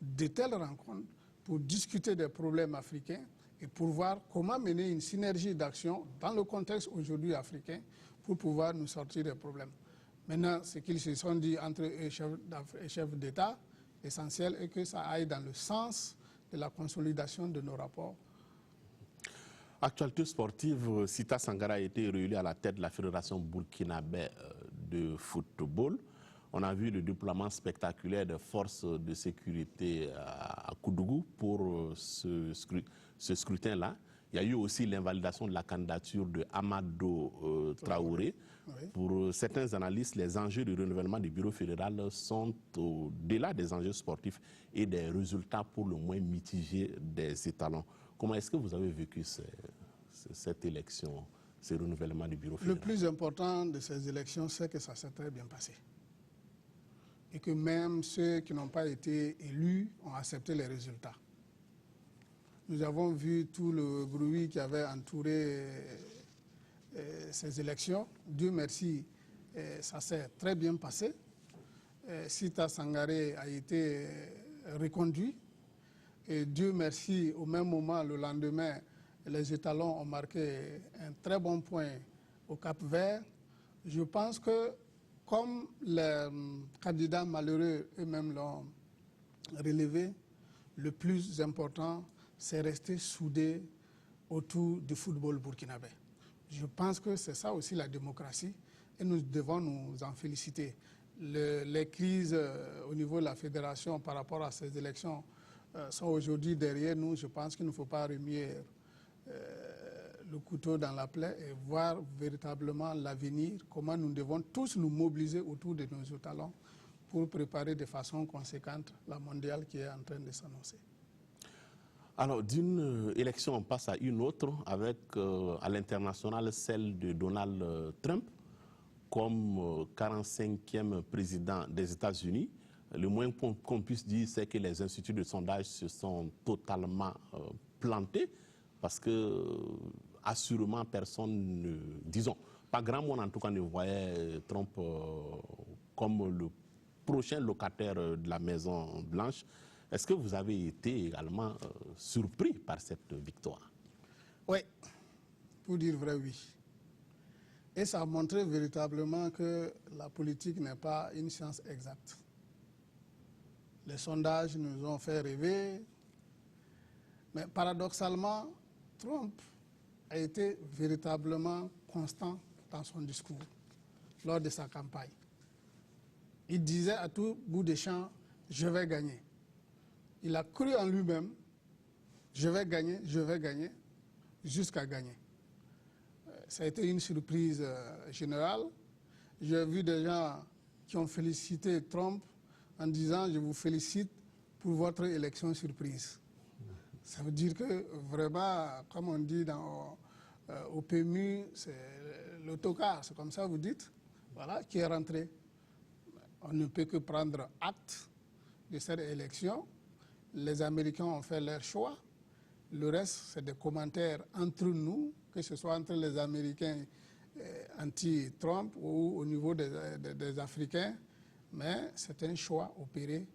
de telles rencontres pour discuter des problèmes africains et pour voir comment mener une synergie d'action dans le contexte aujourd'hui africain pour pouvoir nous sortir des problèmes. Maintenant, ce qu'ils se sont dit entre eux, chefs d'État, l'essentiel est que ça aille dans le sens de la consolidation de nos rapports. Actualité sportive, Sita Sangara a été réélu à la tête de la Fédération burkinabé de football. On a vu le déploiement spectaculaire des forces de sécurité à Koudougou pour ce scrutin-là. Il y a eu aussi l'invalidation de la candidature de Amado Traoré. Oui. Pour certains analystes, les enjeux du renouvellement du bureau fédéral sont au-delà des enjeux sportifs et des résultats pour le moins mitigés des étalons. Comment est-ce que vous avez vécu cette élection, ce renouvellement du bureau fédéral? Le plus important de ces élections, c'est que ça s'est très bien passé. Et que même ceux qui n'ont pas été élus ont accepté les résultats. Nous avons vu tout le bruit qui avait entouré ces élections. Dieu merci, ça s'est très bien passé. Sita Sangaré a été reconduit. Et Dieu merci, au même moment, le lendemain, les étalons ont marqué un très bon point au Cap-Vert. Je pense que, comme les candidats malheureux eux-mêmes l'ont relevé, le plus important, c'est rester soudé autour du football burkinabé. Je pense que c'est ça aussi la démocratie et nous devons nous en féliciter. Les crises au niveau de la fédération par rapport à ces élections sont aujourd'hui derrière nous. Je pense qu'il ne faut pas remuer le couteau dans la plaie et voir véritablement l'avenir, comment nous devons tous nous mobiliser autour de nos talents pour préparer de façon conséquente la mondiale qui est en train de s'annoncer. Alors, d'une élection, on passe à une autre, avec à l'international celle de Donald Trump comme 45e président des États-Unis. Le moins qu'on puisse dire, c'est que les instituts de sondage se sont totalement plantés parce que, assurément, personne ne... Disons, pas grand monde en tout cas ne voyait Trump comme le prochain locataire de la Maison-Blanche. Est-ce que vous avez été également surpris par cette victoire? Oui, pour dire vrai, oui. Et ça a montré véritablement que la politique n'est pas une science exacte. Les sondages nous ont fait rêver, mais paradoxalement, Trump a été véritablement constant dans son discours lors de sa campagne. Il disait à tout bout de champ, je vais gagner. Il a cru en lui-même, je vais gagner, jusqu'à gagner. Ça a été une surprise générale. J'ai vu des gens qui ont félicité Trump en disant « je vous félicite pour votre élection surprise ». Ça veut dire que vraiment, comme on dit au PMU, c'est l'autocar, c'est comme ça vous dites, voilà, qui est rentré. On ne peut que prendre acte de cette élection. Les Américains ont fait leur choix. Le reste, c'est des commentaires entre nous, que ce soit entre les Américains anti-Trump ou au niveau des Africains. Mais c'est un choix opéré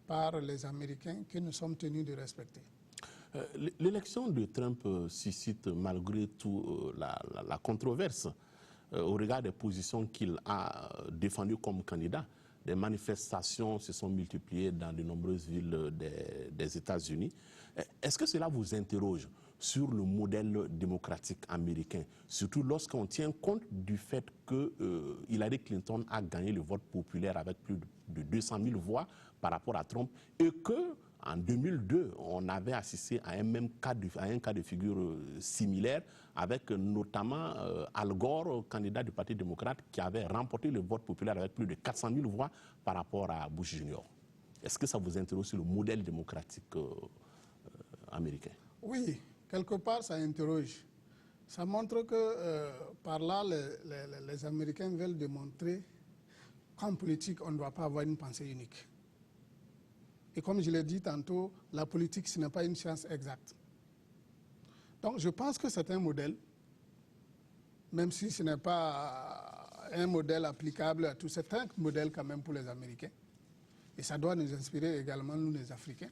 par les Américains que nous sommes tenus de respecter. L'élection de Trump suscite malgré tout la controverse au regard des positions qu'il a défendues comme candidat. des manifestations se sont multipliées dans de nombreuses villes des États-Unis. Est-ce que cela vous interroge sur le modèle démocratique américain, surtout lorsqu'on tient compte du fait que Hillary Clinton a gagné le vote populaire avec plus de 200 000 voix par rapport à Trump, et que en 2002, on avait assisté à un cas de figure similaire, avec notamment Al Gore, candidat du Parti démocrate, qui avait remporté le vote populaire avec plus de 400 000 voix par rapport à Bush Jr. Est-ce que ça vous intéresse sur le modèle démocratique américain? Oui, quelque part, ça interroge. Ça montre que par là, les Américains veulent démontrer qu'en politique, on ne doit pas avoir une pensée unique. Et comme je l'ai dit tantôt, la politique, ce n'est pas une science exacte. Donc je pense que c'est un modèle, même si ce n'est pas un modèle applicable à tous. C'est un modèle quand même pour les Américains. Et ça doit nous inspirer également, nous les Africains,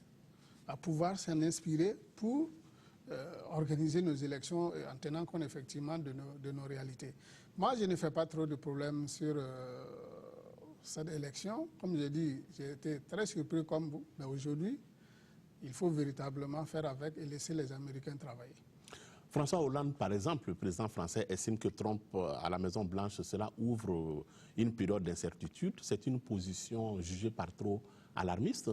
à pouvoir s'en inspirer pour organiser nos élections en tenant compte effectivement de nos réalités. Moi, je ne fais pas trop de problèmes sur cette élection. Comme j'ai dit, j'ai été très surpris comme vous, mais aujourd'hui, il faut véritablement faire avec et laisser les Américains travailler. François Hollande, par exemple, le président français, estime que Trump, à la Maison-Blanche, cela ouvre une période d'incertitude. C'est une position jugée par trop alarmiste?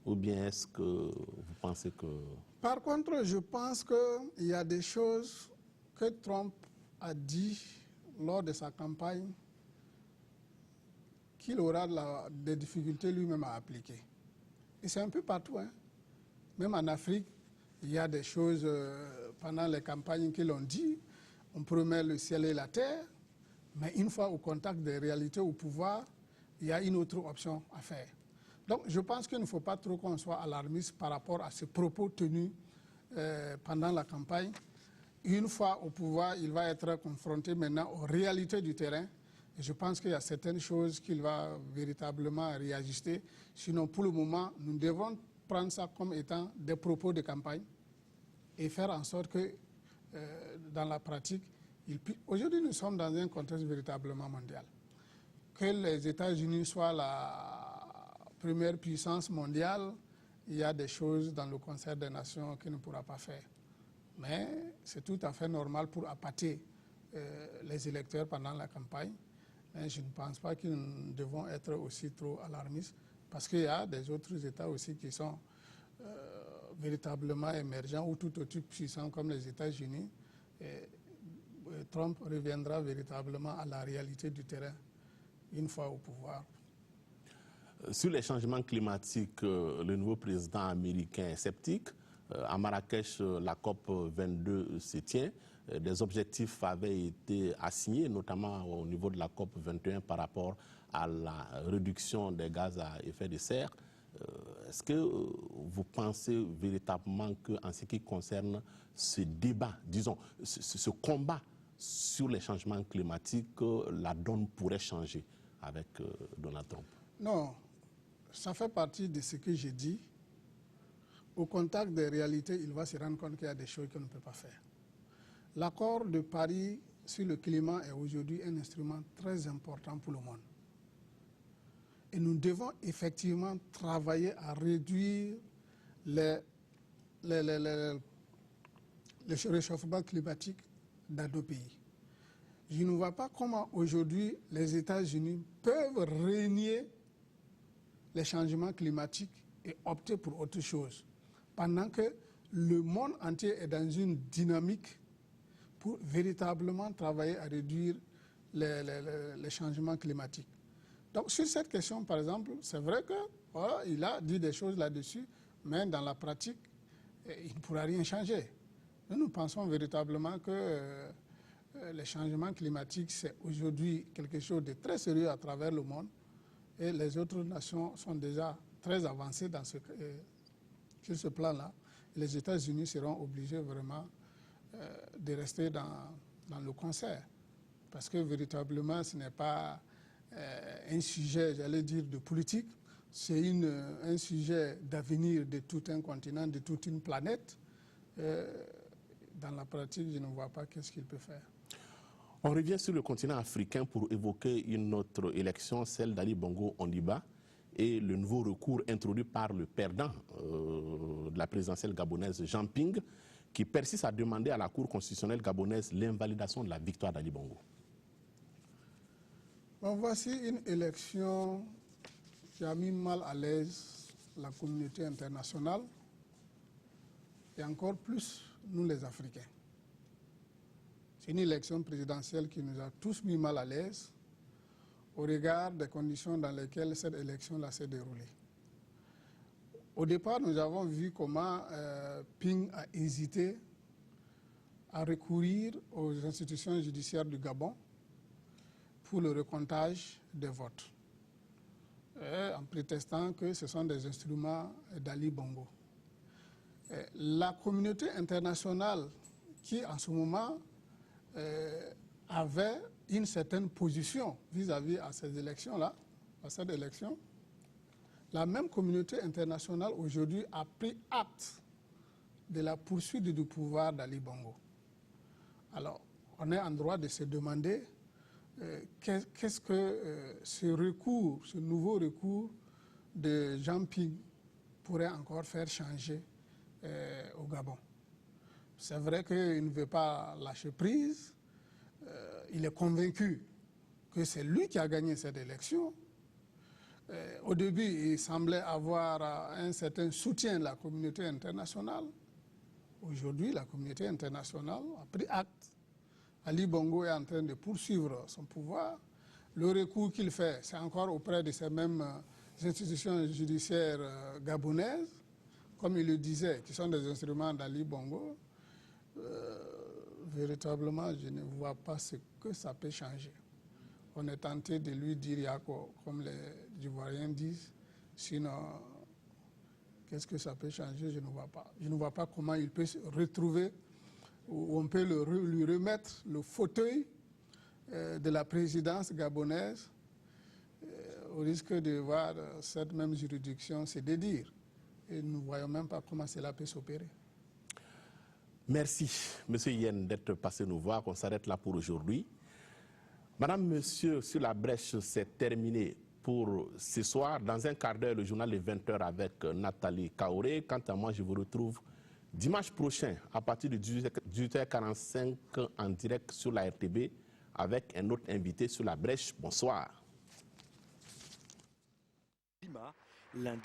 Ou bien est-ce que vous pensez que... Par contre, je pense qu'il y a des choses que Trump a dit lors de sa campagne qu'il aura des difficultés lui-même à appliquer. Et c'est un peu partout, hein. Même en Afrique, il y a des choses pendant les campagnes qu'ils ont dit, on promet le ciel et la terre, mais une fois au contact des réalités au pouvoir, il y a une autre option à faire. Donc je pense qu'il ne faut pas trop qu'on soit alarmiste par rapport à ces propos tenus pendant la campagne. Une fois au pouvoir, il va être confronté maintenant aux réalités du terrain. Et je pense qu'il y a certaines choses qu'il va véritablement réajuster. Sinon, pour le moment, nous devons prendre ça comme étant des propos de campagne et faire en sorte que, dans la pratique, aujourd'hui, nous sommes dans un contexte véritablement mondial. Que les États-Unis soient la première puissance mondiale, il y a des choses dans le concert des nations qu'il ne pourra pas faire. Mais c'est tout à fait normal pour appâter les électeurs pendant la campagne. Mais je ne pense pas que nous devons être aussi trop alarmistes, parce qu'il y a des autres États aussi qui sont véritablement émergents ou tout aussi puissants comme les États-Unis. Trump reviendra véritablement à la réalité du terrain une fois au pouvoir. Sur les changements climatiques, le nouveau président américain est sceptique. À Marrakech, la COP 22 se tient. Des objectifs avaient été assignés, notamment au niveau de la COP 21 par rapport à la réduction des gaz à effet de serre. Est-ce que vous pensez véritablement qu'en ce qui concerne ce débat, disons, ce combat sur les changements climatiques, la donne pourrait changer avec Donald Trump? Non, ça fait partie de ce que j'ai dit. Au contact des réalités, il va se rendre compte qu'il y a des choses qu'on ne peut pas faire. L'accord de Paris sur le climat est aujourd'hui un instrument très important pour le monde. Et nous devons effectivement travailler à réduire le réchauffement climatique dans nos pays. Je ne vois pas comment aujourd'hui les États-Unis peuvent régner les changements climatiques et opter pour autre chose, pendant que le monde entier est dans une dynamique pour véritablement travailler à réduire les changements climatiques. Donc sur cette question, par exemple, c'est vrai qu'il a dit des choses là-dessus, mais dans la pratique, il ne pourra rien changer. Nous pensons véritablement que les changements climatiques, c'est aujourd'hui quelque chose de très sérieux à travers le monde, et les autres nations sont déjà très avancées sur ce plan-là. Les États-Unis seront obligés vraiment de rester dans le concert, parce que véritablement, ce n'est pas un sujet, j'allais dire, de politique, c'est un sujet d'avenir de tout un continent, de toute une planète. Dans la pratique, je ne vois pas qu'est-ce qu'il peut faire. On revient sur le continent africain pour évoquer une autre élection, celle d'Ali Bongo Ondimba, et le nouveau recours introduit par le perdant de la présidentielle gabonaise, Jean Ping, qui persiste à demander à la Cour constitutionnelle gabonaise l'invalidation de la victoire d'Ali Bongo. Bon, voici une élection qui a mis mal à l'aise la communauté internationale et encore plus nous les Africains. C'est une élection présidentielle qui nous a tous mis mal à l'aise au regard des conditions dans lesquelles cette élection-là s'est déroulée. Au départ, nous avons vu comment Ping a hésité à recourir aux institutions judiciaires du Gabon pour le recomptage des votes, en prétextant que ce sont des instruments d'Ali Bongo. La communauté internationale qui, en ce moment, avait une certaine position vis-à-vis à ces élections-là, à cette élection, la même communauté internationale aujourd'hui a pris acte de la poursuite du pouvoir d'Ali Bongo. Alors, on est en droit de se demander qu'est-ce que ce recours, ce nouveau recours de Jean Ping pourrait encore faire changer au Gabon. C'est vrai qu'il ne veut pas lâcher prise, il est convaincu que c'est lui qui a gagné cette élection. Au début, il semblait avoir un certain soutien de la communauté internationale. Aujourd'hui, la communauté internationale a pris acte. Ali Bongo est en train de poursuivre son pouvoir. Le recours qu'il fait, c'est encore auprès de ces mêmes institutions judiciaires gabonaises, comme il le disait, qui sont des instruments d'Ali Bongo. Véritablement, je ne vois pas ce que ça peut changer. On est tenté de lui dire Yako, comme les Ivoiriens disent, sinon, qu'est-ce que ça peut changer? Je ne vois pas. Je ne vois pas comment il peut se retrouver, ou on peut lui remettre le fauteuil de la présidence gabonaise, au risque de voir cette même juridiction se dédire. Et nous ne voyons même pas comment cela peut s'opérer. Merci, M. Yen, d'être passé nous voir. On s'arrête là pour aujourd'hui. Madame, Monsieur, sur la brèche, c'est terminé pour ce soir. Dans un quart d'heure, le journal est 20h avec Nathalie Kaoré. Quant à moi, je vous retrouve dimanche prochain à partir de 18h45 en direct sur la RTB avec un autre invité sur la brèche. Bonsoir.